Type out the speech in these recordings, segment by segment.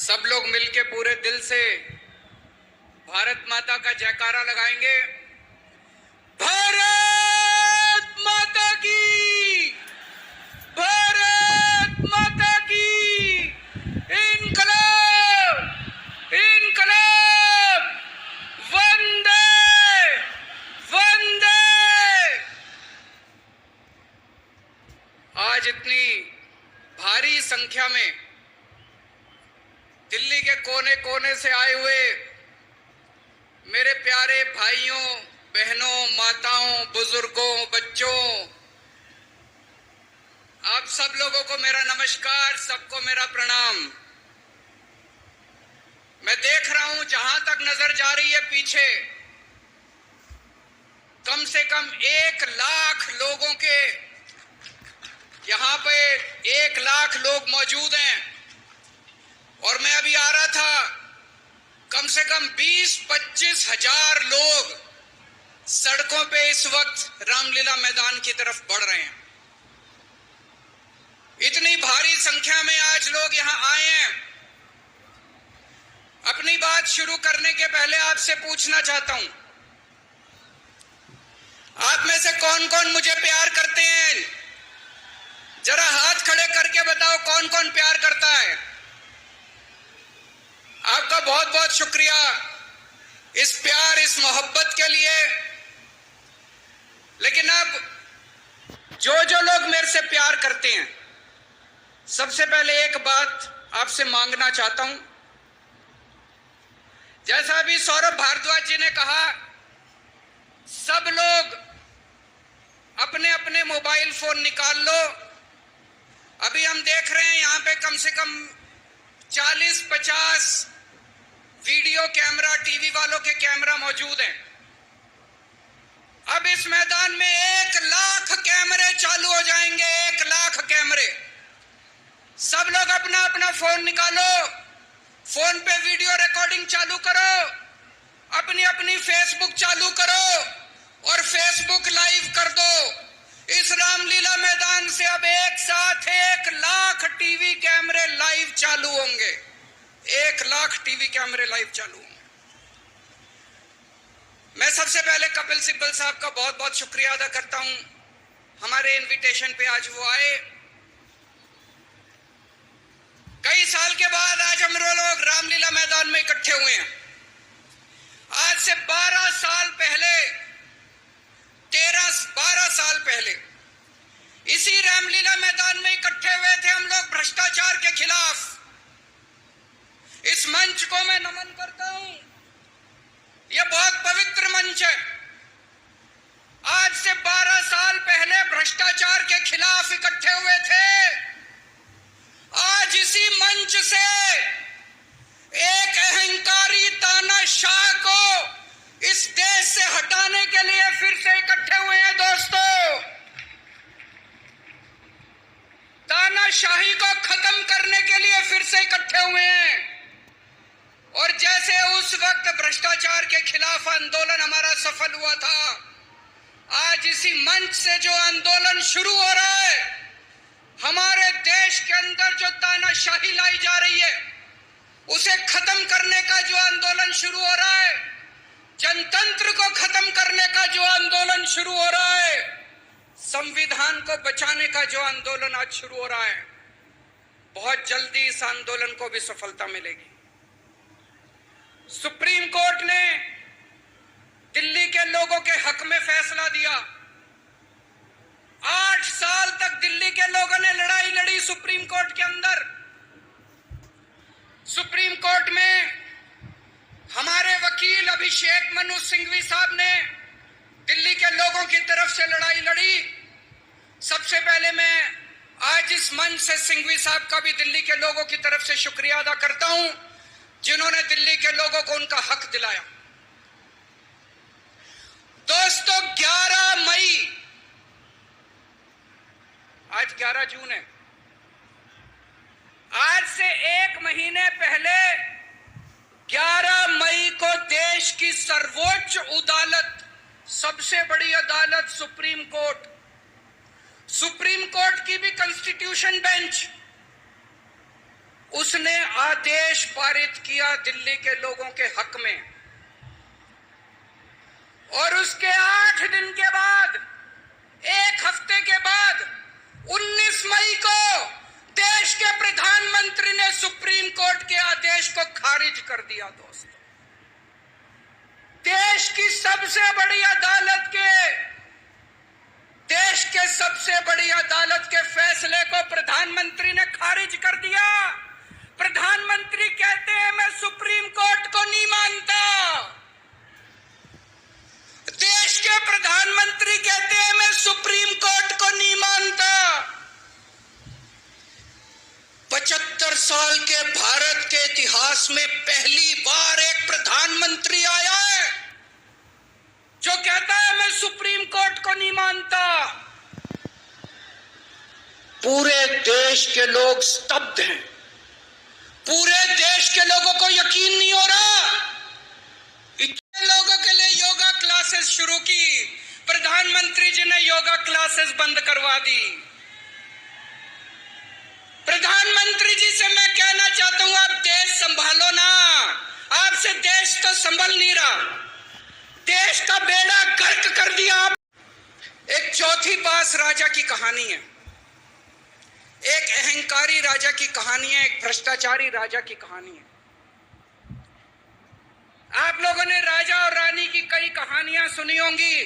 सब लोग मिलके पूरे दिल से भारत माता का जयकारा लगाएंगे। भारत माता की, भारत माता की, इनकलाब, इनकलाब, वंदे, वंदे। आज इतनी भारी संख्या में दिल्ली के कोने कोने से आए हुए मेरे प्यारे भाइयों, बहनों, माताओं, बुजुर्गों, बच्चों, आप सब लोगों को मेरा नमस्कार, सबको मेरा प्रणाम। मैं देख रहा हूं जहां तक नजर जा रही है पीछे कम से कम 1 लाख लोगों के, यहां पे 1 लाख लोग मौजूद हैं। और मैं अभी आ रहा था, कम से कम 20-25 हजार लोग सड़कों पे इस वक्त रामलीला मैदान की तरफ बढ़ रहे हैं। इतनी भारी संख्या में आज लोग यहां आए हैं। अपनी बात शुरू करने के पहले आपसे पूछना चाहता हूं, आप में से कौन कौन मुझे प्यार करते हैं? जरा हाथ खड़े करके बताओ कौन कौन प्यार करता है। आपका बहुत बहुत शुक्रिया इस प्यार, इस मोहब्बत के लिए। लेकिन अब जो लोग मेरे से प्यार करते हैं, सबसे पहले एक बात आपसे मांगना चाहता हूं। जैसा अभी सौरभ भारद्वाज जी ने कहा, सब लोग अपने अपने मोबाइल फोन निकाल लो। अभी हम देख रहे हैं यहां पे कम से कम 40-50 वीडियो कैमरा, टीवी वालों के कैमरा मौजूद हैं। अब इस मैदान में 1 लाख कैमरे चालू हो जाएंगे, 1 लाख कैमरे। सब लोग अपना अपना फोन निकालो, फोन पे वीडियो रिकॉर्डिंग चालू करो, अपनी अपनी फेसबुक चालू करो और फेसबुक लाइव कर दो। इस रामलीला मैदान से अब एक साथ 1 लाख टीवी कैमरे लाइव चालू होंगे। 1 लाख टीवी कैमरे लाइव चालू होंगे। मैं सबसे पहले कपिल सिब्बल साहब का बहुत बहुत शुक्रिया अदा करता हूं। हमारे इनविटेशन पे आज वो आए। कई साल के बाद आज हम लोग रामलीला मैदान में इकट्ठे हुए हैं। आज से 12 साल पहले, 12 साल पहले इसी रामलीला मैदान में इकट्ठे हुए थे हम लोग भ्रष्टाचार के खिलाफ। इस मंच को मैं नमन करता हूं, यह बहुत पवित्र मंच है। आज से 12 साल पहले भ्रष्टाचार के खिलाफ इकट्ठे हुए थे। आज इसी मंच से एक अहंकारी तानाशाह को इस देश से हटाने के लिए फिर से इकट्ठे हुए हैं। दोस्तों, तानाशाही को खत्म करने के लिए फिर से इकट्ठे हुए हैं। और जैसे उस वक्त भ्रष्टाचार के खिलाफ आंदोलन हमारा सफल हुआ था, आज इसी मंच से जो आंदोलन शुरू हो रहा है, हमारे देश के अंदर जो तानाशाही लाई जा रही है, उसे खत्म करने का जो आंदोलन शुरू हो रहा है, जनतंत्र को खत्म करने का जो आंदोलन शुरू हो रहा है, संविधान को बचाने का जो आंदोलन आज शुरू हो रहा है, बहुत जल्दी इस आंदोलन को भी सफलता मिलेगी। सुप्रीम कोर्ट ने दिल्ली के लोगों के हक में फैसला दिया। 8 साल तक दिल्ली के लोगों ने लड़ाई लड़ी सुप्रीम कोर्ट के अंदर। सुप्रीम कोर्ट में हमारे वकील अभिषेक मनु सिंघवी साहब ने दिल्ली के लोगों की तरफ से लड़ाई लड़ी। सबसे पहले मैं आज इस मंच से सिंघवी साहब का भी दिल्ली के लोगों की तरफ से शुक्रिया अदा करता हूं, जिन्होंने दिल्ली के लोगों को उनका हक दिलाया। दोस्तों, 11 मई, आज 11 जून है, आज से 1 महीने पहले 11 मई को देश की सर्वोच्च अदालत, सबसे बड़ी अदालत सुप्रीम कोर्ट, सुप्रीम कोर्ट की भी कॉन्स्टिट्यूशन बेंच, उसने उसने आदेश पारित किया दिल्ली के लोगों के हक में, और उसके 8 दिन के बाद, 1 हफ्ते के बाद 19 मई को देश के प्रधानमंत्री ने सुप्रीम कोर्ट के आदेश को खारिज कर दिया। दोस्तों, देश की सबसे बड़ी अदालत के फैसले को प्रधानमंत्री ने खारिज कर दिया। प्रधानमंत्री कहते हैं मैं सुप्रीम कोर्ट को नहीं मानता। देश के प्रधानमंत्री कहते हैं मैं सुप्रीम कोर्ट को नहीं मानता। 75 साल के भारत के इतिहास में पहली बार एक प्रधानमंत्री आया है जो कहता है मैं सुप्रीम कोर्ट को नहीं मानता। पूरे देश के लोग स्तब्ध हैं। पूरे देश के लोगों को यकीन नहीं हो रहा। इतने लोगों के लिए योगा क्लासेस शुरू की, प्रधानमंत्री जी ने योगा क्लासेस बंद करवा दी। प्रधानमंत्री जी से मैं कहना चाहता हूं, आप देश संभालो ना। आपसे देश तो संभल नहीं रहा, देश का बेड़ा गर्क कर दिया आप। एक चौथी पास राजा की कहानी है, एक अहंकारी राजा की कहानी है, एक भ्रष्टाचारी राजा की कहानी है। आप लोगों ने राजा और रानी की कई कहानियां सुनी होंगी।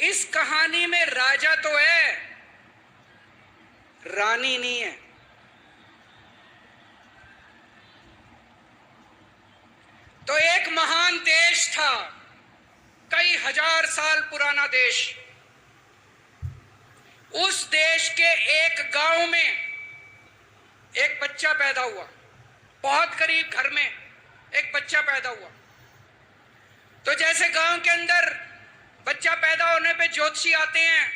इस कहानी में राजा तो है, रानी नहीं है। तो एक महान देश था, कई हजार साल पुराना देश। उस देश के एक गांव में एक बच्चा पैदा हुआ। बहुत गरीब घर में एक बच्चा पैदा हुआ। तो जैसे गांव के अंदर बच्चा पैदा होने पे ज्योतिषी आते हैं,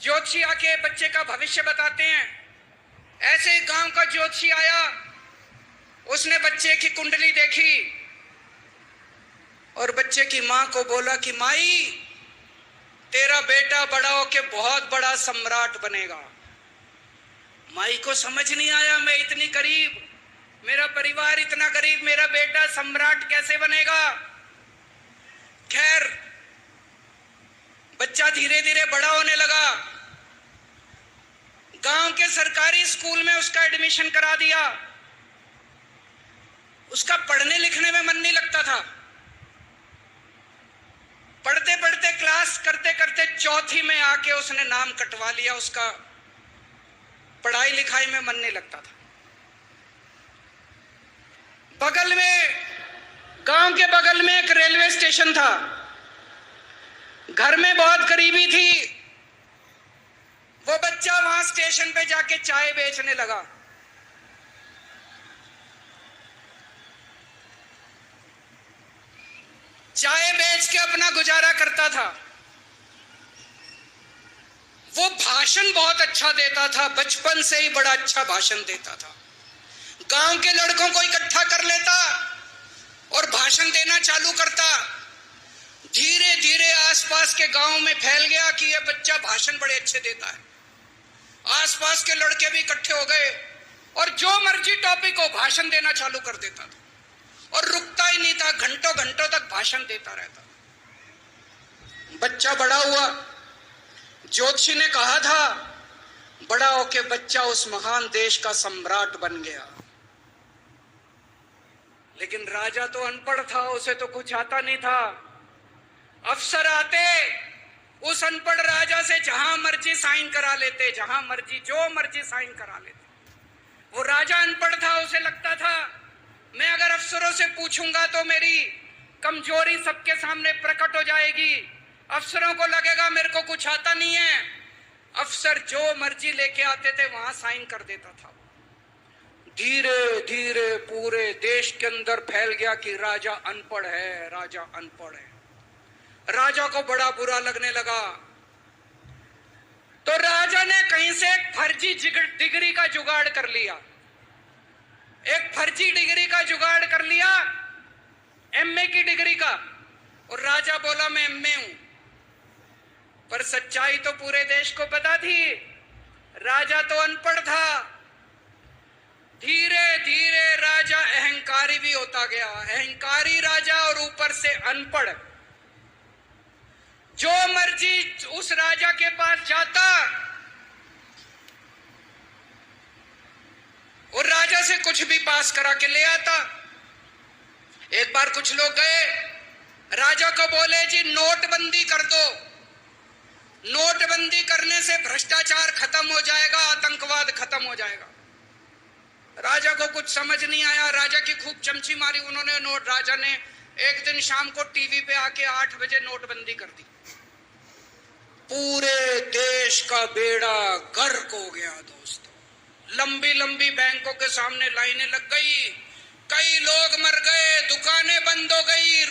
ज्योतिषी आके बच्चे का भविष्य बताते हैं, ऐसे गांव का ज्योतिषी आया। उसने बच्चे की कुंडली देखी और बच्चे की मां को बोला कि माई, तेरा बेटा बड़ा होके बहुत बड़ा सम्राट बनेगा। माई को समझ नहीं आया, मैं इतनी गरीब, मेरा परिवार इतना गरीब, मेरा बेटा सम्राट कैसे बनेगा। खैर, बच्चा धीरे धीरे बड़ा होने लगा। गांव के सरकारी स्कूल में उसका एडमिशन करा दिया। उसका पढ़ने लिखने में मन नहीं लगता था। पढ़ते पढ़ते, क्लास करते करते चौथी में आके उसने नाम कटवा लिया। उसका पढ़ाई लिखाई में मन नहीं लगता था। बगल में, गांव के बगल में एक रेलवे स्टेशन था। घर में बहुत गरीबी थी। वो बच्चा वहां स्टेशन पे जाके चाय बेचने लगा। चाय बेच के अपना गुजारा करता था। वो भाषण बहुत अच्छा देता था, बचपन से ही बड़ा अच्छा भाषण देता था। गांव के लड़कों को इकट्ठा कर लेता और भाषण देना चालू करता। धीरे धीरे आसपास के गांव में फैल गया कि यह बच्चा भाषण बड़े अच्छे देता है। आसपास के लड़के भी इकट्ठे हो गए और जो मर्जी टॉपिक हो भाषण देना चालू कर देता था और रुकता ही नहीं था। घंटों घंटों तक भाषण देता रहता। बच्चा बड़ा हुआ। ज्योतिषी ने कहा था बड़ा होके बच्चा उस महान देश का सम्राट बन गया। लेकिन राजा तो अनपढ़ था, उसे तो कुछ आता नहीं था। अफसर आते, उस अनपढ़ राजा से जहां मर्जी साइन करा लेते, जहां मर्जी जो मर्जी साइन करा लेते। वो राजा अनपढ़ था, उसे लगता था मैं अगर अफसरों से पूछूंगा तो मेरी कमजोरी सबके सामने प्रकट हो जाएगी। अफसरों को लगेगा मेरे को कुछ आता नहीं है। अफसर जो मर्जी लेके आते थे वहां साइन कर देता था। धीरे धीरे पूरे देश के अंदर फैल गया कि राजा अनपढ़ है, राजा अनपढ़ है। राजा को बड़ा बुरा लगने लगा। तो राजा ने कहीं से एक फर्जी डिग्री का जुगाड़ कर लिया। एक फर्जी डिग्री का जुगाड़ कर लिया, एमए की डिग्री का। और राजा बोला मैं एमए हूं। पर सच्चाई तो पूरे देश को पता थी, राजा तो अनपढ़ था। अनपढ़, जो मर्जी उस राजा के पास जाता और राजा से कुछ भी पास करा के ले आता। एक बार कुछ लोग गए, राजा को बोले जी नोटबंदी कर दो, नोटबंदी करने से भ्रष्टाचार खत्म हो जाएगा, आतंकवाद खत्म हो जाएगा। राजा को कुछ समझ नहीं आया, राजा की खूब चमची मारी उन्होंने। राजा ने एक दिन शाम को टीवी पे आके 8 बजे नोटबंदी कर दी। पूरे देश का बेड़ा गर्क हो गया दोस्तों। लंबी लंबी बैंकों के सामने लाइनें लग गई, कई लोग मर गए, दुकानें बंद हो गई।